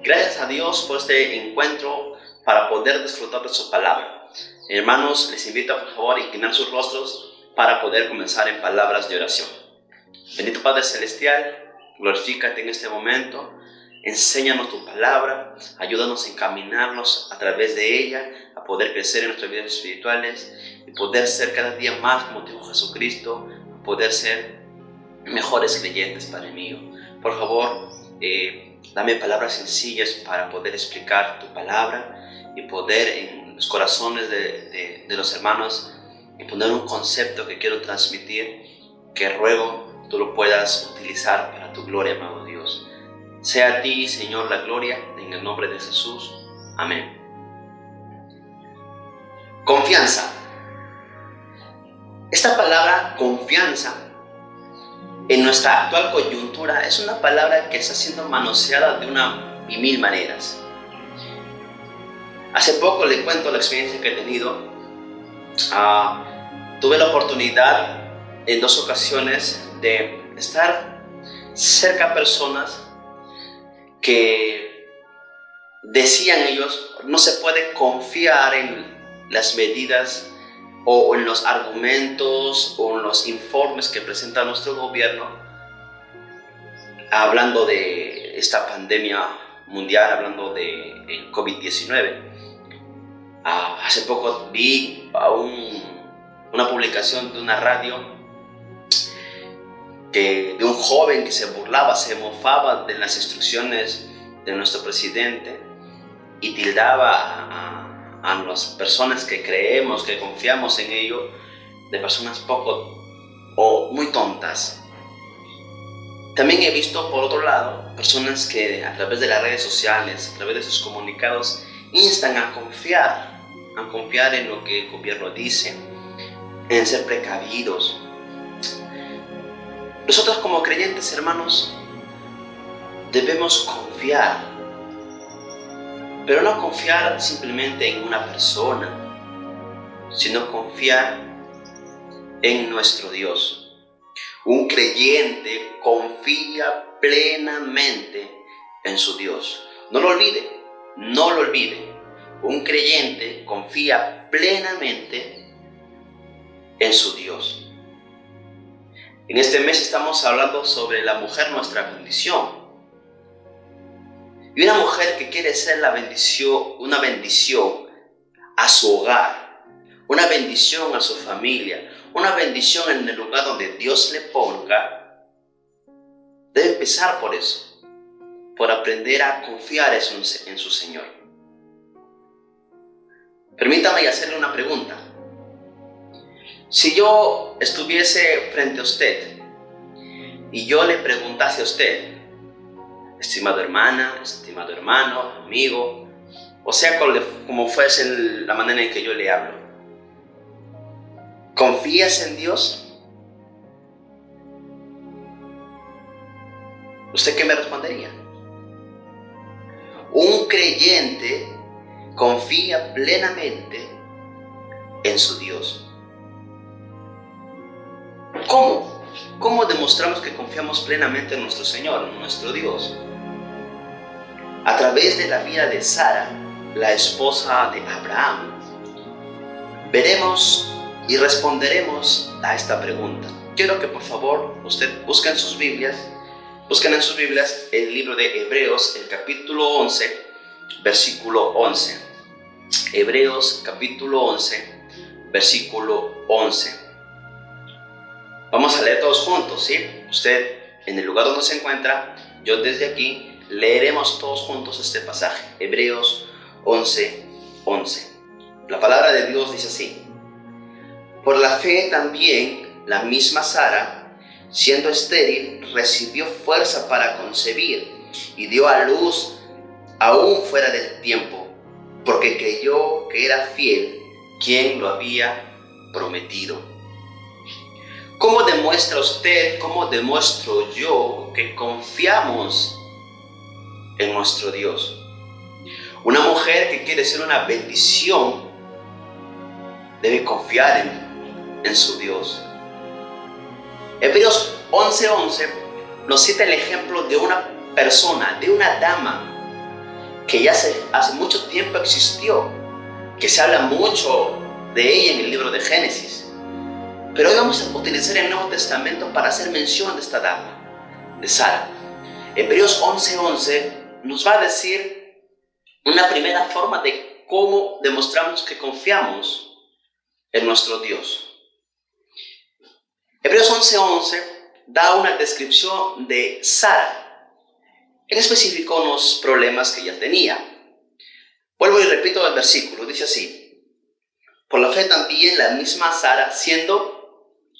Gracias a Dios por este encuentro para poder disfrutar de su palabra. Hermanos, les invito por favor a inclinar sus rostros para poder comenzar en palabras de oración. Bendito Padre Celestial, glorifícate en este momento. Enséñanos tu palabra, ayúdanos a encaminarnos a través de ella, a poder crecer en nuestras vidas espirituales y poder ser cada día más como tu Hijo Jesucristo, poder ser mejores creyentes, Padre mío. Por favor, dame palabras sencillas para poder explicar tu palabra y poder en los corazones de los hermanos y poner un concepto que quiero transmitir, que ruego tú lo puedas utilizar para tu gloria, amado Dios. Sea a ti, Señor, la gloria, en el nombre de Jesús. Amén. Confianza. Esta palabra confianza en nuestra actual coyuntura es una palabra que está siendo manoseada de una y mil maneras. Hace poco le cuento la experiencia que he tenido. Tuve la oportunidad en 2 ocasiones de estar cerca a personas que decían ellos, no se puede confiar en las medidas o en los argumentos o en los informes que presenta nuestro gobierno, hablando de esta pandemia mundial, hablando de COVID-19. Hace poco vi una publicación de una radio de un joven que se burlaba, se mofaba de las instrucciones de nuestro presidente y tildaba a las personas que creemos, que confiamos en ello, de personas poco o muy tontas. También he visto, por otro lado, personas que a través de las redes sociales, a través de sus comunicados, instan a confiar en lo que el gobierno dice, en ser precavidos. Nosotros como creyentes, hermanos, debemos confiar, pero no confiar simplemente en una persona, sino confiar en nuestro Dios. Un creyente confía plenamente en su Dios. No lo olvide. Un creyente confía plenamente en su Dios. En este mes estamos hablando sobre la mujer, nuestra bendición. Y una mujer que quiere ser una bendición a su hogar, una bendición a su familia, una bendición en el lugar donde Dios le ponga, debe empezar por eso, por aprender a confiar en su Señor. Permítame hacerle una pregunta. Si yo estuviese frente a usted y yo le preguntase a usted, estimado hermana, estimado hermano, amigo, o sea, como fuese la manera en que yo le hablo, ¿confías en Dios? ¿Usted qué me respondería? Un creyente confía plenamente en su Dios. ¿Cómo? ¿Cómo demostramos que confiamos plenamente en nuestro Señor, en nuestro Dios? A través de la vida de Sara, la esposa de Abraham, veremos y responderemos a esta pregunta. Quiero que por favor usted busquen en sus Biblias el libro de Hebreos, el capítulo 11, versículo 11. Hebreos capítulo 11, versículo 11. Vamos a leer todos juntos, ¿sí? Usted en el lugar donde se encuentra, yo desde aquí, leeremos todos juntos este pasaje. Hebreos 11, 11. La palabra de Dios dice así: por la fe también la misma Sara, siendo estéril, recibió fuerza para concebir y dio a luz aún fuera del tiempo, porque creyó que era fiel quien lo había prometido. ¿Cómo demuestra usted, cómo demuestro yo que confiamos en nuestro Dios? Una mujer que quiere ser una bendición debe confiar en su Dios. Hebreos 11:11 nos cita el ejemplo de una persona, de una dama, que ya hace mucho tiempo existió, que se habla mucho de ella en el libro de Génesis. Pero hoy vamos a utilizar el Nuevo Testamento para hacer mención de esta dama, de Sara. Hebreos 11:11 nos va a decir una primera forma de cómo demostramos que confiamos en nuestro Dios. Hebreos 11:11 da una descripción de Sara. Él especificó unos problemas que ella tenía. Vuelvo y repito el versículo, dice así: por la fe también la misma Sara, siendo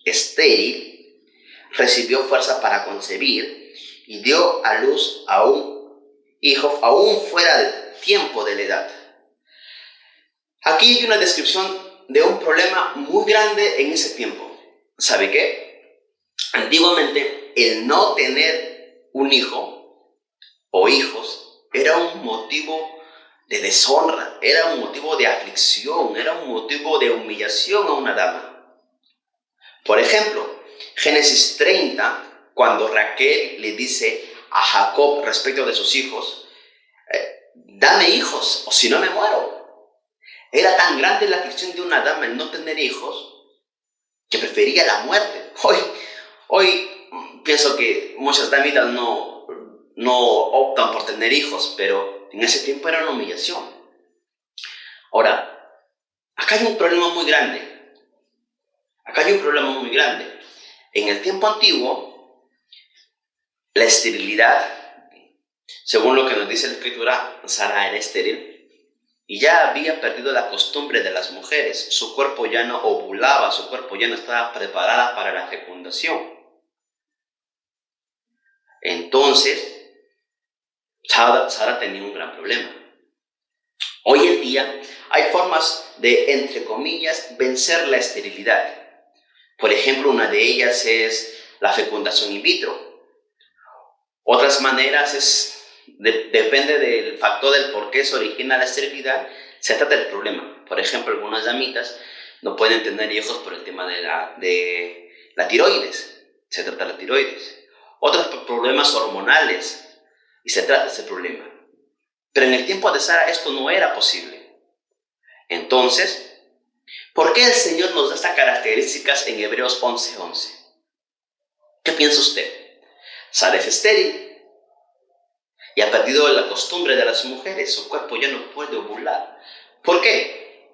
estéril, recibió fuerza para concebir y dio a luz a un hijo aún fuera del tiempo de la edad. Aquí hay una descripción de un problema muy grande en ese tiempo. ¿Sabe qué? Antiguamente, el no tener un hijo o hijos era un motivo de deshonra, era un motivo de aflicción, era un motivo de humillación a una dama. Por ejemplo, Génesis 30, cuando Raquel le dice a Jacob respecto de sus hijos: dame hijos o si no me muero. Era tan grande la aflicción de una dama en no tener hijos que prefería la muerte. Hoy pienso que muchas damitas no optan por tener hijos, pero en ese tiempo era una humillación. Ahora, acá hay un problema muy grande. En el tiempo antiguo, la esterilidad, según lo que nos dice la Escritura, Sara era estéril y ya había perdido la costumbre de las mujeres. Su cuerpo ya no ovulaba, su cuerpo ya no estaba preparada para la fecundación. Entonces, Sara tenía un gran problema. Hoy en día hay formas de, entre comillas, vencer la esterilidad. Por ejemplo, una de ellas es la fecundación in vitro. Otras maneras depende del factor del por qué se origina la esterilidad, se trata del problema. Por ejemplo, algunas damitas no pueden tener hijos por el tema de la tiroides. Se trata de la tiroides. Otros por problemas hormonales y se trata de ese problema. Pero en el tiempo de Sara esto no era posible. Entonces, ¿por qué el Señor nos da estas características en Hebreos 11:11? ¿Qué piensa usted? Sara es estéril y ha perdido la costumbre de las mujeres. Su cuerpo ya no puede ovular. ¿Por qué?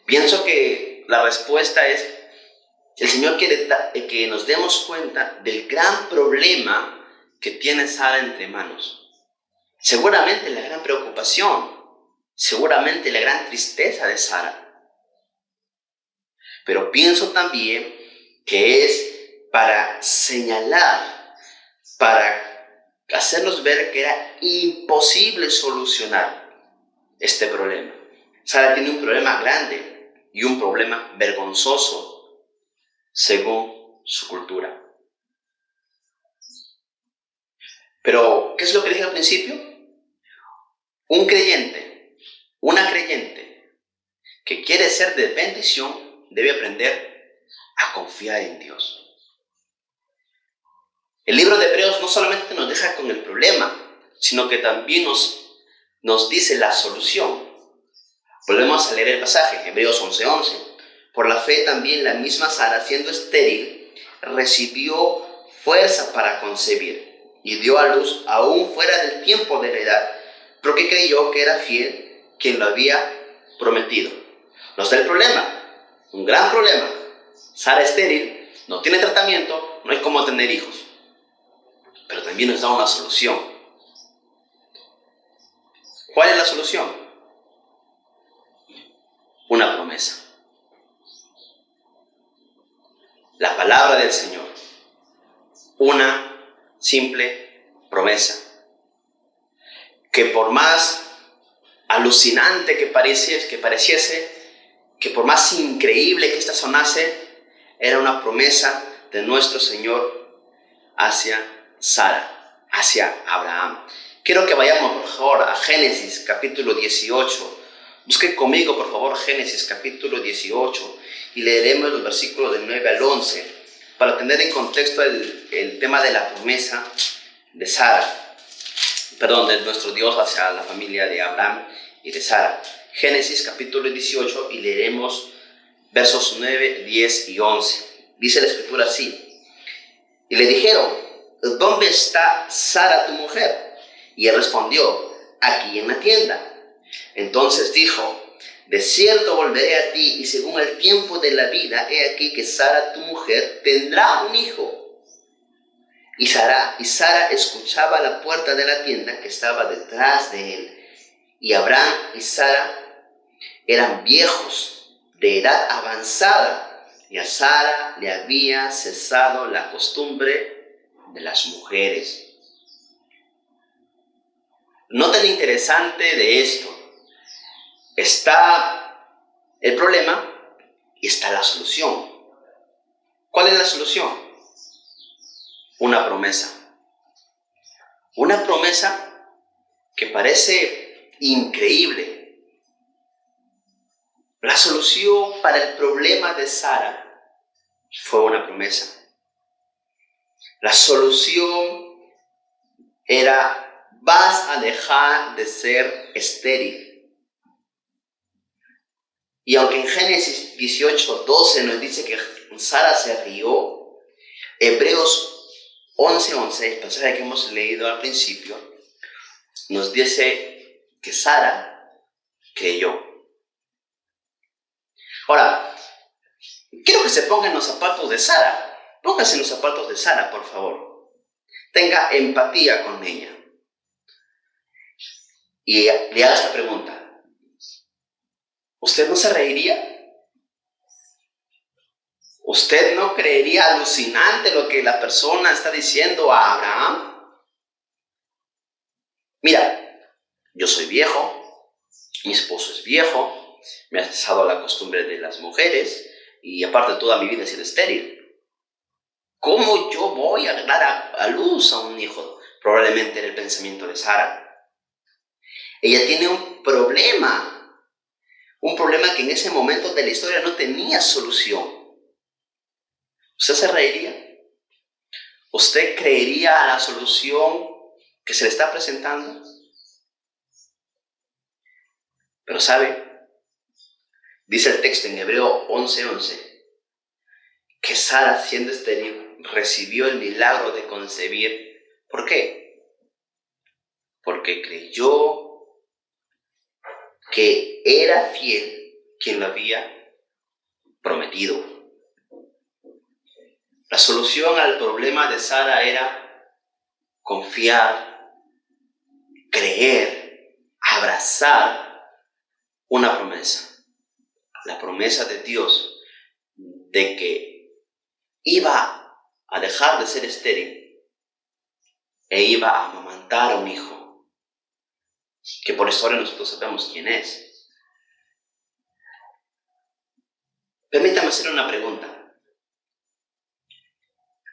Pienso que la respuesta es: el Señor quiere que nos demos cuenta del gran problema que tiene Sara entre manos. Seguramente la gran preocupación, seguramente la gran tristeza de Sara. Pero pienso también que es para señalar, para hacernos ver que era imposible solucionar este problema. Sara tiene un problema grande y un problema vergonzoso según su cultura. Pero, ¿qué es lo que dije al principio? Un creyente, una creyente que quiere ser de bendición debe aprender a confiar en Dios. El libro de Hebreos no solamente nos deja con el problema, sino que también nos dice la solución. Volvemos a leer el pasaje, Hebreos 11:11. Por la fe también la misma Sara, siendo estéril, recibió fuerza para concebir y dio a luz aún fuera del tiempo de la edad, porque creyó que era fiel quien lo había prometido. Nos da el problema, un gran problema. Sara estéril, no tiene tratamiento, no hay cómo tener hijos. Pero también nos da una solución. ¿Cuál es la solución? Una promesa. La palabra del Señor. Una simple promesa. Que por más alucinante que pareciese, que por más increíble que esta sonase, era una promesa de nuestro Señor hacia Sara, hacia Abraham. Quiero que vayamos por favor a Génesis capítulo 18. Busquen conmigo por favor Génesis capítulo 18 y leeremos los versículos del 9 al 11 para tener en contexto el tema de la promesa de Sara. de nuestro Dios hacia la familia de Abraham y de Sara. Génesis capítulo 18 y leeremos versos 9, 10 y 11. Dice la escritura así: y le dijeron, ¿dónde está Sara tu mujer? Y él respondió, aquí en la tienda. Entonces dijo, de cierto volveré a ti, y según el tiempo de la vida, he aquí que Sara tu mujer tendrá un hijo. Y Sara escuchaba a la puerta de la tienda que estaba detrás de él. Y Abraham y Sara eran viejos, de edad avanzada, y a Sara le había cesado la costumbre de las mujeres. Nota lo interesante de esto. Está el problema y está la solución. ¿Cuál es la solución? Una promesa. Una promesa que parece increíble. La solución para el problema de Sara fue una promesa. La solución era: vas a dejar de ser estéril. Y aunque en Génesis 18:12 nos dice que Sara se rió, Hebreos 11:11, el pasaje que hemos leído al principio, nos dice que Sara creyó. Ahora, quiero que se pongan los zapatos de Sara. Pónganse en los zapatos de Sara, por favor. Tenga empatía con ella. Y le haga esta pregunta: ¿usted no se reiría? ¿Usted no creería alucinante lo que la persona está diciendo a Abraham? Mira, yo soy viejo, mi esposo es viejo, me ha cesado la costumbre de las mujeres y aparte toda mi vida he sido estéril. ¿Cómo yo voy a dar a luz a un hijo? Probablemente era el pensamiento de Sara. Ella tiene un problema que en ese momento de la historia no tenía solución. ¿Usted se reiría? ¿Usted creería a la solución que se le está presentando? Pero ¿sabe? Dice el texto en Hebreo 11:11 que Sara, siendo estéril, recibió el milagro de concebir. ¿Por qué? Porque creyó que era fiel quien lo había prometido. La solución al problema de Sara era confiar, creer, abrazar una promesa. La promesa de Dios de que iba a dejar de ser estéril e iba a amamantar a un hijo, que por historia nosotros sabemos quién es. Permítame hacer una pregunta.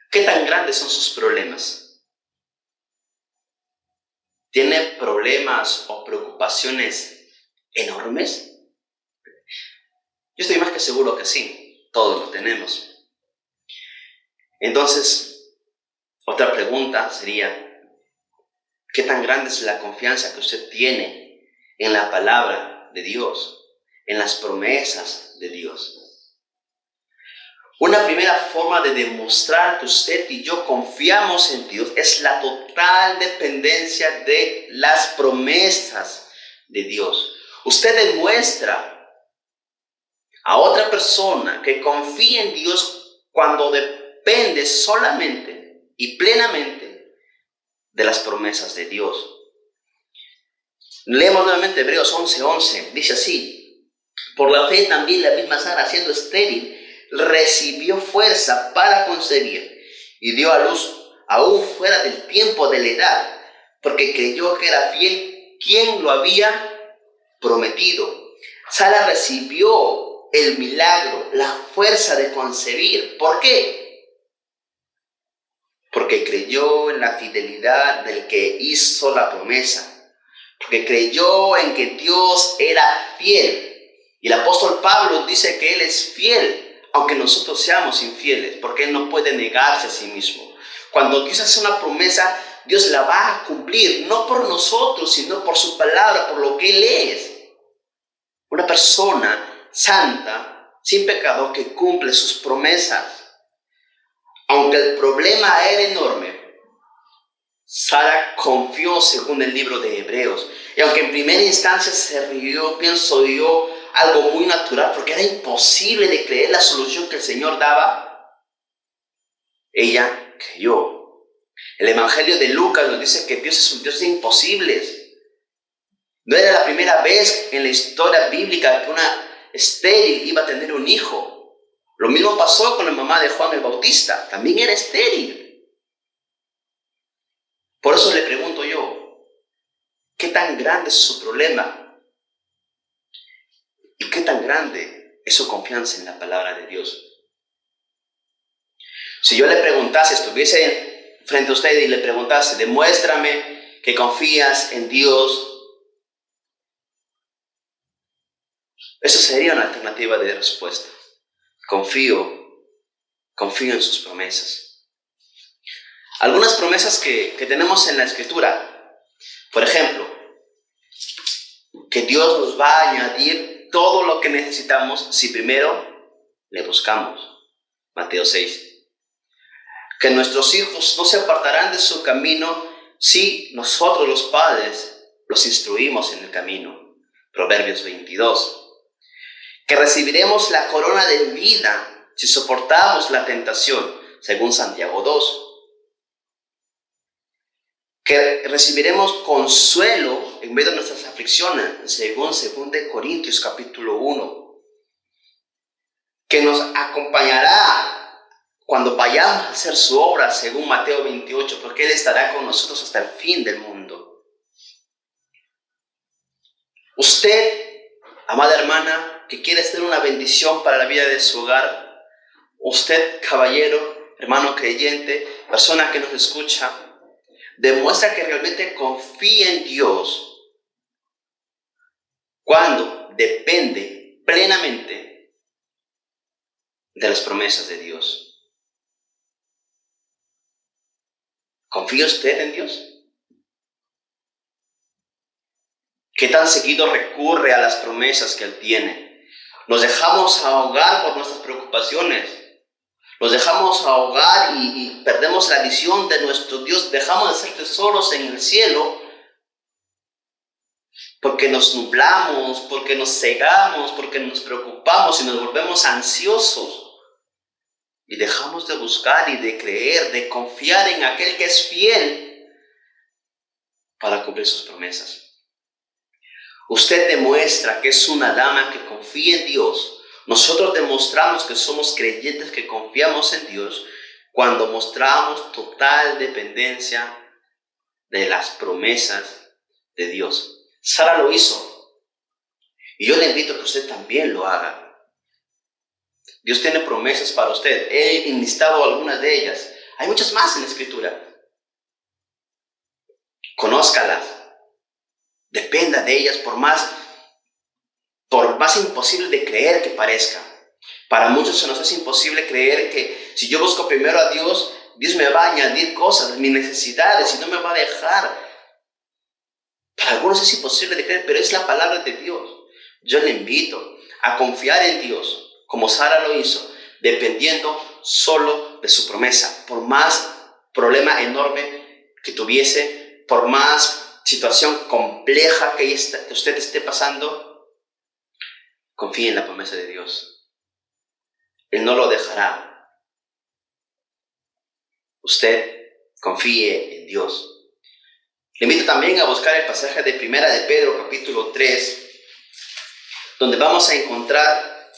¿Qué tan grandes son sus problemas? ¿Tiene problemas o preocupaciones enormes? Yo estoy más que seguro que sí, todos lo tenemos. Entonces, otra pregunta sería: ¿qué tan grande es la confianza que usted tiene en la palabra de Dios, en las promesas de Dios? Una primera forma de demostrar que usted y yo confiamos en Dios es la total dependencia de las promesas de Dios. Usted demuestra a otra persona que confía en Dios cuando depende solamente y plenamente de las promesas de Dios. Leemos nuevamente Hebreos 11:11. Dice así: por la fe también la misma Sara, siendo estéril, recibió fuerza para concebir y dio a luz aún fuera del tiempo de la edad, porque creyó que era fiel quien lo había prometido. Sara recibió el milagro, la fuerza de concebir. ¿Por qué? Porque creyó en la fidelidad del que hizo la promesa, porque creyó en que Dios era fiel. Y el apóstol Pablo dice que Él es fiel, aunque nosotros seamos infieles, porque Él no puede negarse a sí mismo. Cuando Dios hace una promesa, Dios la va a cumplir, no por nosotros, sino por su palabra, por lo que Él es. Una persona santa, sin pecado, que cumple sus promesas. Aunque el problema era enorme, Sara confió según el libro de Hebreos. Y aunque en primera instancia se rió, pienso yo, algo muy natural, porque era imposible de creer la solución que el Señor daba, ella creyó. El Evangelio de Lucas nos dice que Dios es un Dios de imposibles. No era la primera vez en la historia bíblica que una estéril iba a tener un hijo. Lo mismo pasó con la mamá de Juan el Bautista. También era estéril. Por eso le pregunto yo, ¿qué tan grande es su problema? ¿Y qué tan grande es su confianza en la palabra de Dios? Si yo le preguntase, estuviese frente a usted y le preguntase, demuéstrame que confías en Dios, eso sería una alternativa de respuesta. Confío en sus promesas. Algunas promesas que tenemos en la Escritura, por ejemplo, que Dios nos va a añadir todo lo que necesitamos si primero le buscamos. Mateo 6. Que nuestros hijos no se apartarán de su camino si nosotros los padres los instruimos en el camino. Proverbios 22. Que recibiremos la corona de vida si soportamos la tentación, según Santiago 2. Que recibiremos consuelo en medio de nuestras aflicciones, según 2 Corintios capítulo 1. Que nos acompañará cuando vayamos a hacer su obra, según Mateo 28, porque Él estará con nosotros hasta el fin del mundo. Usted, amada hermana, que quiere ser una bendición para la vida de su hogar, usted, caballero, hermano creyente, persona que nos escucha, demuestra que realmente confía en Dios cuando depende plenamente de las promesas de Dios. ¿Confía usted en Dios? ¿Qué tan seguido recurre a las promesas que Él tiene? Nos dejamos ahogar por nuestras preocupaciones. Nos dejamos ahogar y perdemos la visión de nuestro Dios. Dejamos de ser tesoros en el cielo porque nos nublamos, porque nos cegamos, porque nos preocupamos y nos volvemos ansiosos. Y dejamos de buscar y de creer, de confiar en aquel que es fiel para cumplir sus promesas. Usted demuestra que es una dama que confía en Dios. Nosotros demostramos que somos creyentes que confiamos en Dios cuando mostramos total dependencia de las promesas de Dios. Sara lo hizo. Y yo le invito a que usted también lo haga. Dios tiene promesas para usted. He enlistado algunas de ellas. Hay muchas más en la Escritura. Conózcalas. Dependa de ellas por más imposible de creer que parezca. Para muchos se nos es imposible creer que si yo busco primero a Dios, Dios me va a añadir cosas, mis necesidades, y no me va a dejar. Para algunos es imposible de creer, pero es la palabra de Dios. Yo le invito a confiar en Dios, como Sara lo hizo, dependiendo solo de su promesa. Por más problema enorme que tuviese, por más situación compleja que usted esté pasando, confíe en la promesa de Dios. Él no lo dejará. Usted confíe en Dios. Le invito también a buscar el pasaje de Primera de Pedro, capítulo 3, donde vamos a encontrar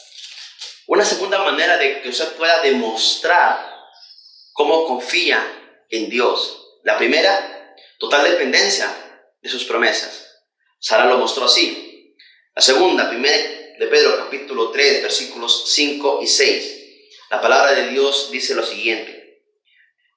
una segunda manera de que usted pueda demostrar cómo confía en Dios. La primera, total dependencia de sus promesas. Sara lo mostró así. La segunda, Primera de Pedro, capítulo 3, versículos 5 y 6. La palabra de Dios dice lo siguiente: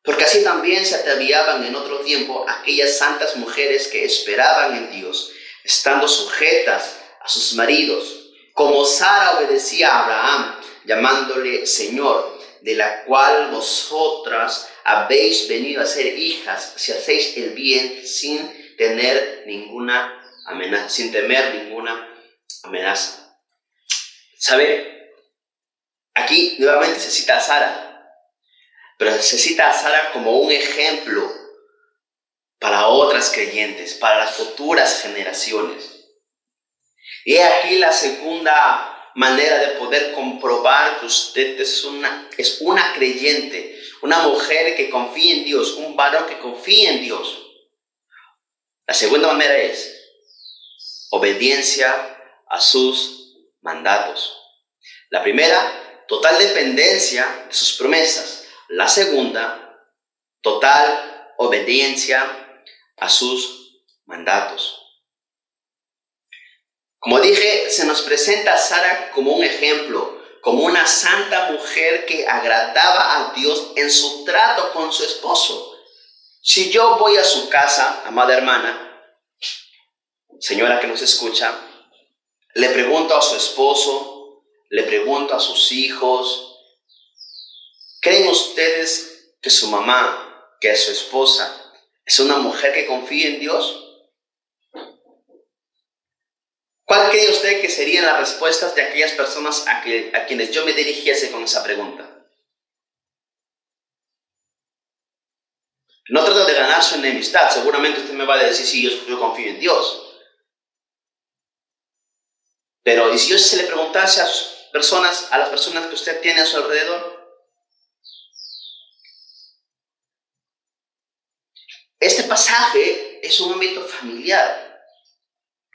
porque así también se ataviaban en otro tiempo aquellas santas mujeres que esperaban en Dios, estando sujetas a sus maridos, como Sara obedecía a Abraham, llamándole Señor, de la cual vosotras habéis venido a ser hijas, si hacéis el bien sin tener ninguna amenaza, sin temer ninguna amenaza. ¿Sabe? Aquí nuevamente se cita a Sara, pero se cita a Sara como un ejemplo para otras creyentes, para las futuras generaciones. Y aquí la segunda manera de poder comprobar que usted es una creyente, una mujer que confía en Dios, un varón que confía en Dios. La segunda manera es obediencia a sus mandatos. La primera, total dependencia de sus promesas. La segunda, total obediencia a sus mandatos. Como dije, se nos presenta a Sara como un ejemplo, como una santa mujer que agradaba a Dios en su trato con su esposo. Si yo voy a su casa, amada hermana, señora que nos escucha, le pregunto a su esposo, le pregunto a sus hijos, ¿creen ustedes que su mamá, que su esposa, es una mujer que confía en Dios? ¿Cuál cree usted que serían las respuestas de aquellas personas a quienes yo me dirigiese con esa pregunta? No trato de ganar su enemistad. Seguramente usted me va a decir, sí, yo confío en Dios. Pero, ¿y si yo se le preguntase a las personas que usted tiene a su alrededor? Este pasaje es un ámbito familiar,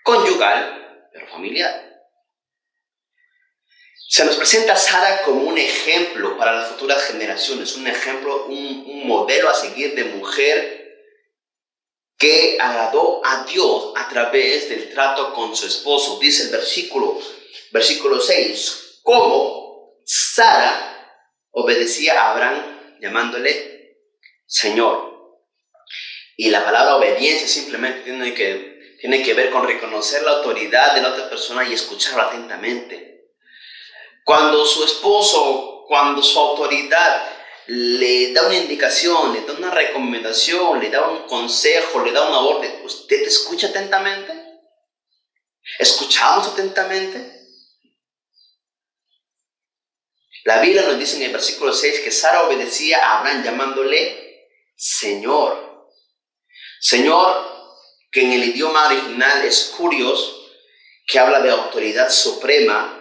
conyugal, pero familiar. Se nos presenta a Sara como un ejemplo para las futuras generaciones, un ejemplo, un modelo a seguir de mujer que agradó a Dios a través del trato con su esposo. Dice el versículo 6, cómo Sara obedecía a Abraham llamándole Señor. Y la palabra obediencia simplemente tiene que ver con reconocer la autoridad de la otra persona y escucharla atentamente. Cuando su esposo, cuando su autoridad le da una indicación, le da una recomendación, le da un consejo, le da una orden, ¿usted escucha atentamente? ¿Escuchamos atentamente? La Biblia nos dice en el versículo 6 que Sara obedecía a Abraham llamándole Señor. Señor, que en el idioma original es kurios, que habla de autoridad suprema,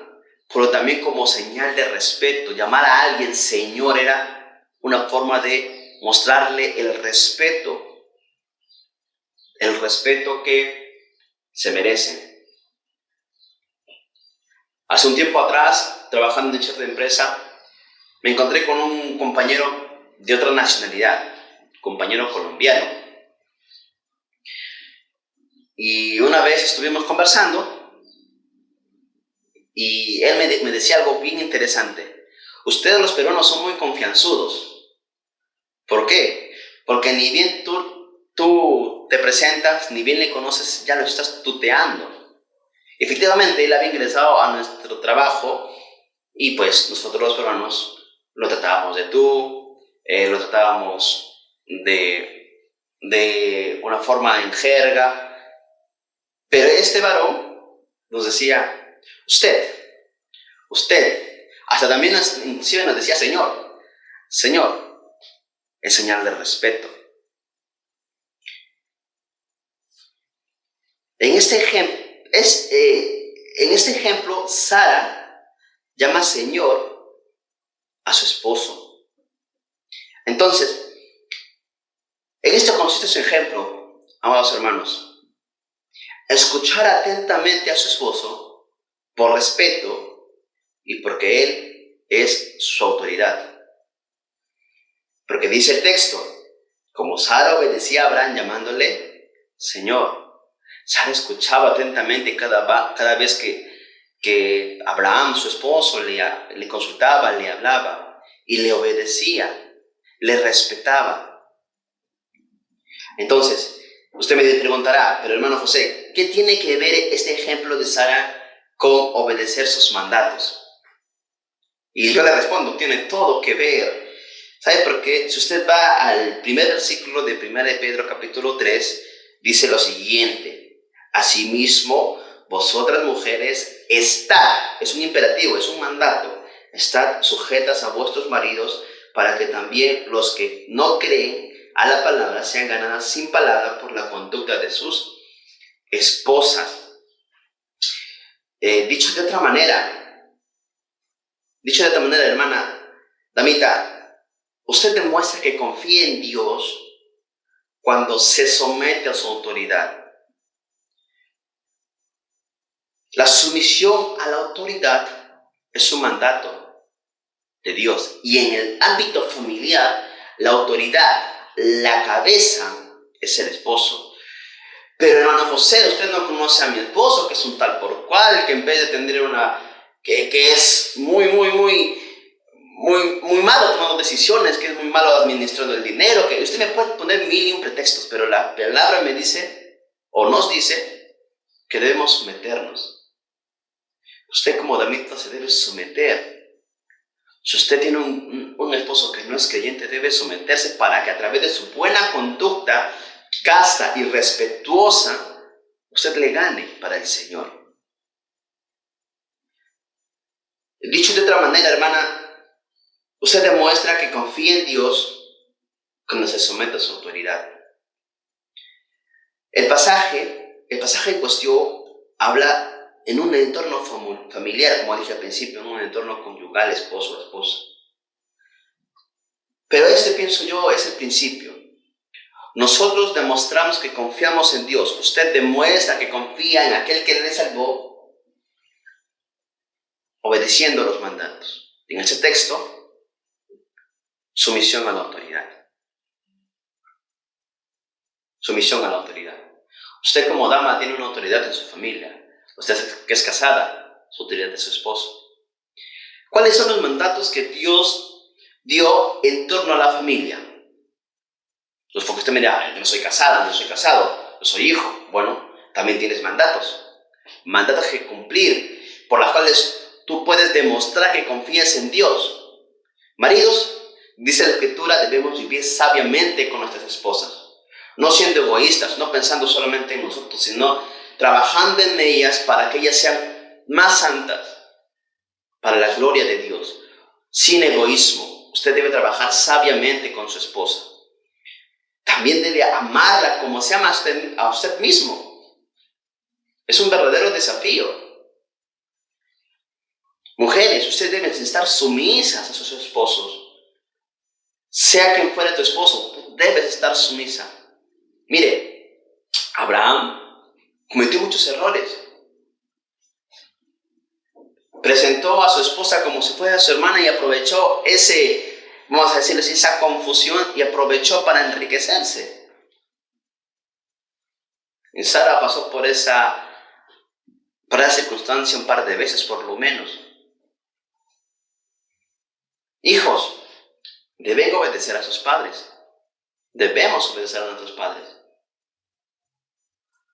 pero también como señal de respeto. Llamar a alguien Señor era una forma de mostrarle el respeto que se merece. Hace un tiempo atrás, trabajando en cierta empresa, me encontré con un compañero de otra nacionalidad, compañero colombiano. Y una vez estuvimos conversando y él me decía algo bien interesante. Ustedes los peruanos son muy confianzudos. ¿Por qué? Porque ni bien tú te presentas, ni bien le conoces, ya lo estás tuteando. Efectivamente, él había ingresado a nuestro trabajo y pues nosotros los peruanos lo tratábamos de tú, lo tratábamos de una forma en jerga. Pero este varón nos decía, usted, hasta también inclusive nos decía Señor, es señal de respeto. En este ejemplo, Sara llama Señor a su esposo. Entonces, en esto consiste su ejemplo, amados hermanos. Escuchar atentamente a su esposo por respeto y porque él es su autoridad. Porque dice el texto, como Sara obedecía a Abraham llamándole Señor. Sara escuchaba atentamente cada vez que Abraham, su esposo, le consultaba, le hablaba y le obedecía, le respetaba. Entonces, usted me preguntará, pero hermano José, ¿qué tiene que ver este ejemplo de Sara con obedecer sus mandatos? Y yo le respondo, tiene todo que ver. ¿Sabe por qué? Si usted va al primer versículo de 1 de Pedro capítulo 3, dice lo siguiente: asimismo, vosotras mujeres, estad, es un imperativo, es un mandato, estad sujetas a vuestros maridos, para que también los que no creen a la palabra sean ganadas sin palabra por la conducta de sus esposas. Dicho de otra manera, hermana damita, usted demuestra que confía en Dios cuando se somete a su autoridad. La sumisión a la autoridad es un mandato de Dios. Y en el ámbito familiar, la autoridad, la cabeza, es el esposo. Pero hermano José, usted no conoce a mi esposo, que es un tal por cual, que en vez de tener que es muy malo tomando decisiones, que es muy malo administrando el dinero, que usted me puede poner 1000 pretextos, pero la palabra me dice, o nos dice, que debemos someternos. Usted como damita se debe someter. Si usted tiene un esposo que no es creyente, debe someterse para que a través de su buena conducta, casta y respetuosa, usted le gane para el Señor. Dicho de otra manera, hermana, usted demuestra que confía en Dios cuando se somete a su autoridad. El pasaje en cuestión habla en un entorno familiar, como dije al principio, en un entorno conyugal, esposo, esposa. Pero pienso yo, es el principio. Nosotros demostramos que confiamos en Dios. Usted demuestra que confía en aquel que le salvó, obedeciendo los mandatos. En este texto, sumisión a la autoridad. Sumisión a la autoridad. Usted como dama tiene una autoridad en su familia. Usted que es casada, su autoridad de su esposo. ¿Cuáles son los mandatos que Dios dio en torno a la familia? Pues porque usted me dirá, yo no soy casada, no soy casado, yo soy hijo. Bueno, también tienes mandatos. Mandatos que cumplir, por las cuales tú puedes demostrar que confías en Dios. Maridos, dice la Escritura, debemos vivir sabiamente con nuestras esposas. No siendo egoístas, no pensando solamente en nosotros, sino trabajando en ellas para que ellas sean más santas, para la gloria de Dios, sin egoísmo. Usted debe trabajar sabiamente con su esposa. También debe amarla como se ama a usted mismo. Es un verdadero desafío. Mujeres, ustedes deben estar sumisas a sus esposos. Sea quien fuera tu esposo, tú debes estar sumisa. Mire, Abraham cometió muchos errores. Presentó a su esposa como si fuera su hermana y aprovechó vamos a decirles, esa confusión y aprovechó para enriquecerse. Y Sara pasó por esa circunstancia un par de veces por lo menos. Hijos, deben obedecer a sus padres. Debemos obedecer a nuestros padres.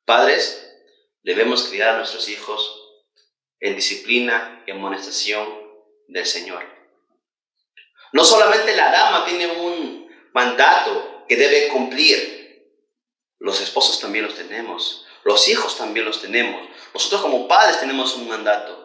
Padres, debemos criar a nuestros hijos en disciplina y amonestación del Señor. No solamente la dama tiene un mandato que debe cumplir, los esposos también los tenemos, los hijos también los tenemos. Nosotros como padres tenemos un mandato.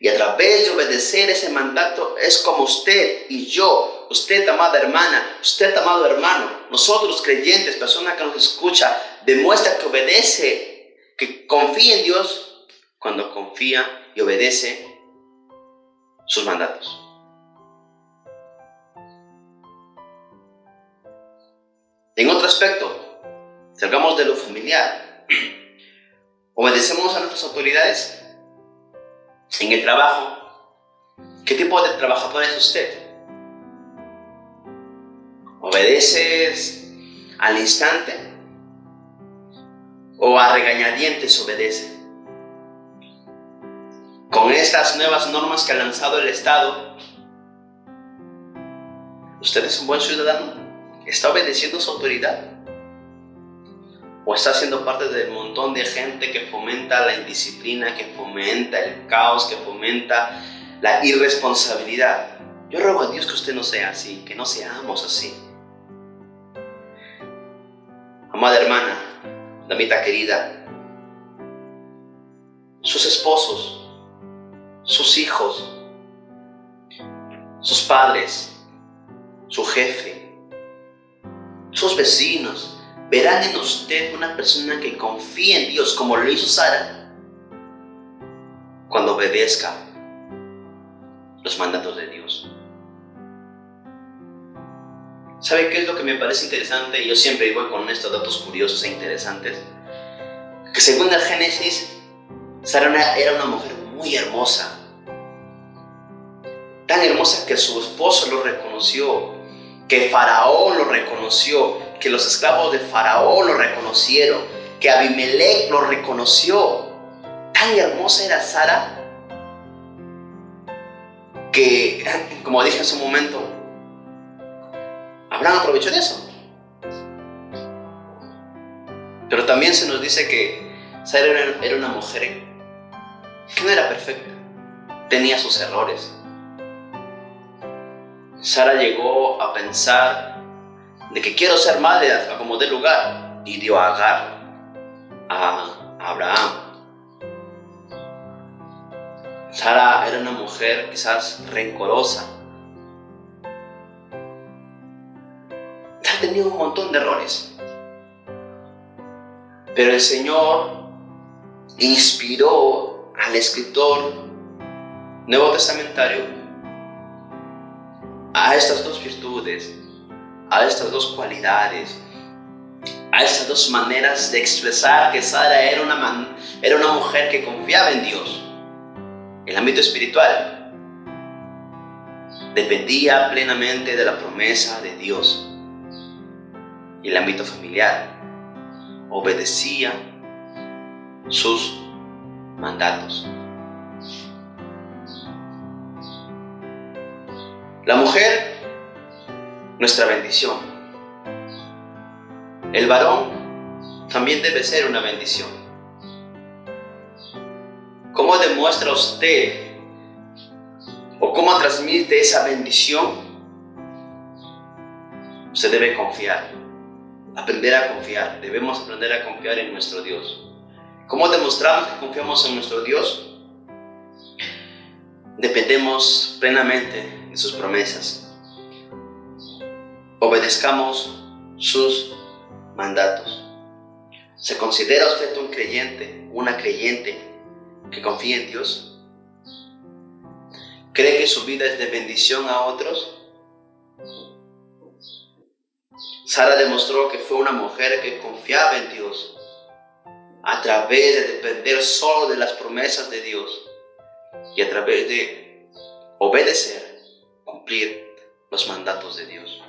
Y a través de obedecer ese mandato es como usted y yo, usted amada hermana, usted amado hermano, nosotros creyentes, persona que nos escucha, demuestra que obedece, que confía en Dios cuando confía y obedece sus mandatos. En otro aspecto, salgamos de lo familiar. ¿Obedecemos a nuestras autoridades? En el trabajo, ¿qué tipo de trabajador es usted? ¿Obedeces al instante? ¿O a regañadientes obedece? Con estas nuevas normas que ha lanzado el Estado, ¿usted es un buen ciudadano? ¿Está obedeciendo su autoridad? ¿O está siendo parte del montón de gente que fomenta la indisciplina, que fomenta el caos, que fomenta la irresponsabilidad. Yo ruego a Dios que usted no sea así, que no seamos así. Amada hermana, damita querida, sus esposos, sus hijos, sus padres, su jefe, sus vecinos, verán en usted una persona que confía en Dios, como lo hizo Sara, cuando obedezca los mandatos de Dios. ¿Sabe qué es lo que me parece interesante? Yo siempre voy con estos datos curiosos e interesantes. Que según el Génesis, Sara era una mujer muy hermosa. Tan hermosa que su esposo lo reconoció, que Faraón lo reconoció, que los esclavos de Faraón lo reconocieron, que Abimelech lo reconoció. Tan hermosa era Sara que, como dije en su momento, Abraham aprovechó de eso. Pero también se nos dice que Sara era una mujer que no era perfecta, tenía sus errores. Sara llegó a pensar de que quiero ser madre a como dé lugar, y dio a Agar a Abraham. Sara era una mujer quizás rencorosa. Sara tenía un montón de errores. Pero el Señor inspiró al escritor nuevo testamentario a estas dos virtudes, a estas dos cualidades, a estas dos maneras de expresar que Sara era una mujer que confiaba en Dios. El ámbito espiritual dependía plenamente de la promesa de Dios. Y el ámbito familiar obedecía sus mandatos. La mujer, nuestra bendición. El varón también debe ser una bendición. ¿Cómo demuestra usted o cómo transmite esa bendición? Usted debe confiar, aprender a confiar. Debemos aprender a confiar en nuestro Dios. ¿Cómo demostramos que confiamos en nuestro Dios? Dependemos plenamente de sus promesas. Obedezcamos sus mandatos. ¿Se considera usted un creyente, una creyente que confía en Dios? ¿Cree que su vida es de bendición a otros? Sara demostró que fue una mujer que confiaba en Dios a través de depender solo de las promesas de Dios y a través de obedecer, cumplir los mandatos de Dios.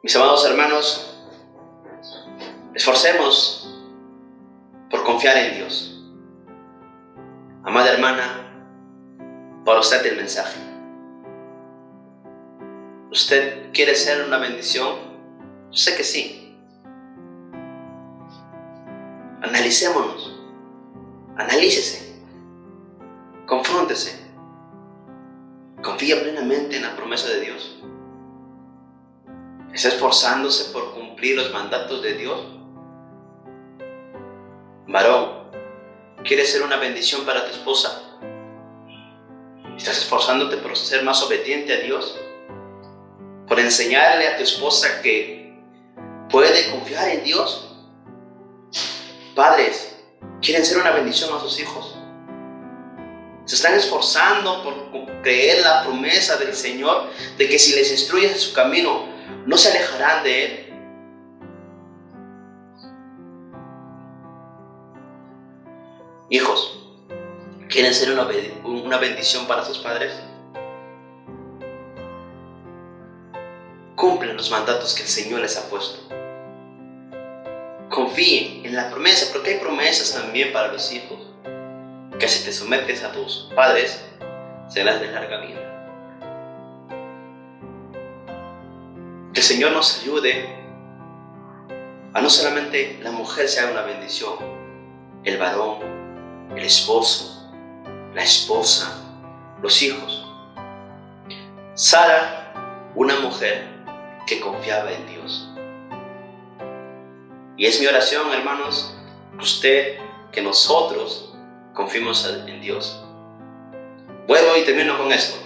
Mis amados hermanos, esforcemos por confiar en Dios. Amada hermana, para usted el mensaje. ¿Usted quiere ser una bendición? Yo sé que sí. Analicémonos. Analícese. Confróntese. Confía plenamente en la promesa de Dios. ¿Está esforzándose por cumplir los mandatos de Dios? Varón, ¿quieres ser una bendición para tu esposa? ¿Estás esforzándote por ser más obediente a Dios? ¿Por enseñarle a tu esposa que puede confiar en Dios? Padres, ¿quieren ser una bendición a sus hijos? ¿Se están esforzando por creer la promesa del Señor de que si les instruyes en su camino, no se alejarán de Él? Hijos, ¿quieren ser una bendición para sus padres? Cumplen los mandatos que el Señor les ha puesto. Confíen en la promesa, porque hay promesas también para los hijos. Que si te sometes a tus padres, serás de larga vida. Que el Señor nos ayude a no solamente la mujer sea una bendición, el varón, el esposo, la esposa, los hijos. Sara, una mujer que confiaba en Dios. Y es mi oración, hermanos, que nosotros confiemos en Dios. Vuelvo y termino con esto.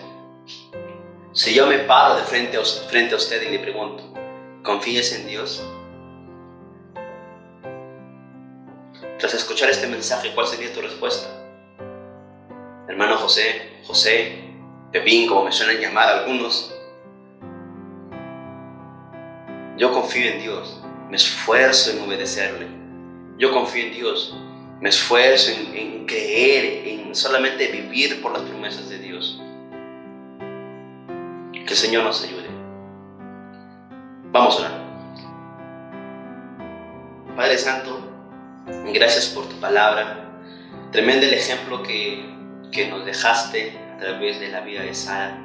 Si yo me paro de frente a usted y le pregunto, ¿confías en Dios? Tras escuchar este mensaje, ¿cuál sería tu respuesta? Hermano José, Pepín, como me suelen llamar algunos. Yo confío en Dios, me esfuerzo en obedecerle. Yo confío en Dios, me esfuerzo en creer, en solamente vivir por las promesas de Dios. Que el Señor nos ayude. Vamos a orar. Padre Santo, gracias por tu palabra. Tremendo el ejemplo que nos dejaste a través de la vida de Sara.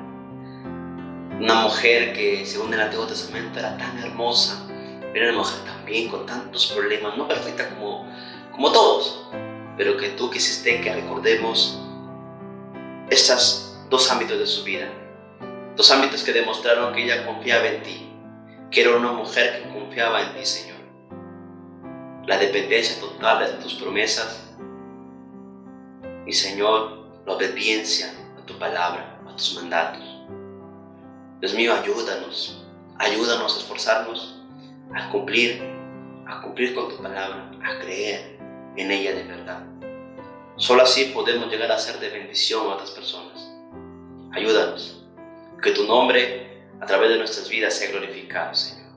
Una mujer que, según el Antiguo Testamento, era tan hermosa, pero era una mujer también con tantos problemas, no perfecta como todos, pero que tú quisiste que recordemos estos dos ámbitos de su vida. Dos ámbitos que demostraron que ella confiaba en ti, que era una mujer que confiaba en ti, Señor. La dependencia total de tus promesas y, Señor, la obediencia a tu palabra, a tus mandatos. Dios mío, ayúdanos a esforzarnos a cumplir con tu palabra, a creer en ella de verdad. Solo así podemos llegar a ser de bendición a otras personas. Ayúdanos, que tu nombre a través de nuestras vidas sea glorificado, Señor.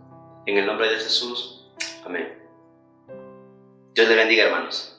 En el nombre de Jesús, amén. Dios le bendiga, hermanos.